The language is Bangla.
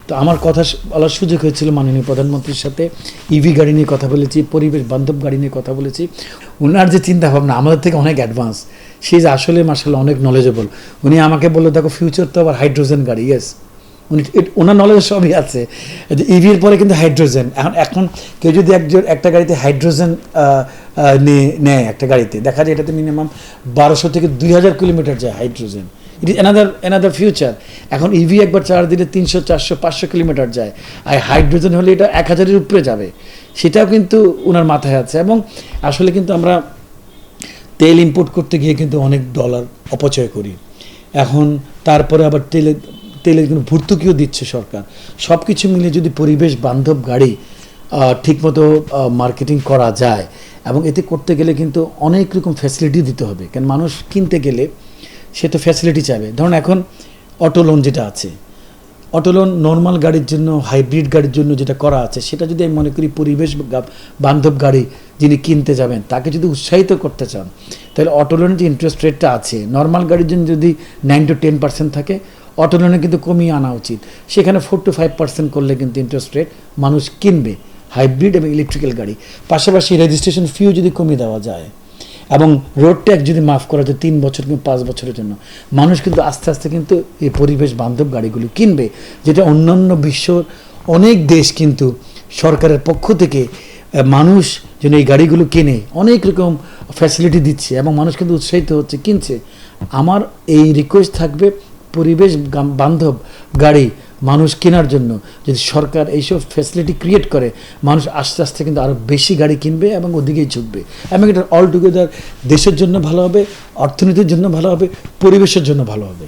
তো আমার কথা বলার সুযোগ হয়েছিল মাননীয় প্রধানমন্ত্রীর সাথে। ইভি গাড়ি নিয়ে কথা বলেছি, পরিবেশ বান্ধব গাড়ি নিয়ে কথা বলেছি। ওনার যে চিন্তাভাবনা আমাদের থেকে অনেক অ্যাডভান্স, সে যে আসলে মাশাআল্লাহ অনেক নলেজেবল। উনি আমাকে বললো দেখো ফিউচার তো আবার হাইড্রোজেন গাড়ি। ইয়েস, উনি ওনার নলেজ সবই আছে যে ইভির পরে কিন্তু হাইড্রোজেন। এখন কেউ যদি একটা গাড়িতে হাইড্রোজেন নেয়, একটা গাড়িতে দেখা যায় এটাতে মিনিমাম 1200 থেকে 2000 কিলোমিটার যায় hydrogen. It is another future. এখন ইভি একবার চার্জ দিলে 300, 400, 500 কিলোমিটার যায়, আর হাইড্রোজেন হলে এটা 1000-এর উপরে যাবে। সেটাও কিন্তু ওনার মাথায় আছে। এবং আসলে কিন্তু আমরা তেল ইম্পোর্ট করতে গিয়ে কিন্তু অনেক ডলার অপচয় করি। এখন তারপরে আবার তেলের কিন্তু ভর্তুকিও দিচ্ছে সরকার। সব কিছু মিলে যদি পরিবেশ বান্ধব গাড়ি ঠিকমতো মার্কেটিং করা যায়, এবং এতে করতে গেলে কিন্তু অনেক রকম ফ্যাসিলিটি দিতে হবে। কারণ মানুষ কিনতে গেলে সে তো ফ্যাসিলিটি চাইবে। ধরুন এখন অটো লোন যেটা আছে, অটো লোন নর্মাল গাড়ির জন্য, হাইব্রিড গাড়ির জন্য যেটা করা আছে, সেটা যদি আমি মনে করি পরিবেশ বান্ধব গাড়ি যিনি কিনতে যাবেন তাকে যদি উৎসাহিত করতে চান, তাহলে অটো লোনের যে ইন্টারেস্ট রেটটা আছে নর্মাল গাড়ির জন্য যদি 9 to 10% থাকে, অটো লোনে কিন্তু কমিয়ে আনা উচিত। সেখানে 4 to 5% করলে কিন্তু ইন্টারেস্ট রেট মানুষ কিনবে হাইব্রিড এবং ইলেকট্রিক্যাল গাড়ি। পাশাপাশি রেজিস্ট্রেশন ফিও যদি কমিয়ে দেওয়া যায়, এবং রোড ট্যাক্স যদি মাফ করা যায় 3 বছর কিংবা 5 বছরের জন্য, মানুষ কিন্তু আস্তে আস্তে কিন্তু এই পরিবেশ বান্ধব গাড়িগুলো কিনবে। যেটা অন্যান্য বিশ্বর অনেক দেশ কিন্তু সরকারের পক্ষ থেকে মানুষ যেন এই গাড়িগুলো কেনে অনেক রকম ফ্যাসিলিটি দিচ্ছে, এবং মানুষ কিন্তু উৎসাহিত হচ্ছে, কিনছে। আমার এই রিকোয়েস্ট থাকবে পরিবেশ বান্ধব গাড়ি মানুষ কেনার জন্য যদি সরকার এইসব ফ্যাসিলিটি ক্রিয়েট করে, মানুষ আস্তে আস্তে কিন্তু আরও বেশি গাড়ি কিনবে এবং ওদিকেই ঝুঁকবে। এবং এটা অল টুগেদার দেশের জন্য ভালো হবে, অর্থনীতির জন্য ভালো হবে, পরিবেশের জন্য ভালো হবে।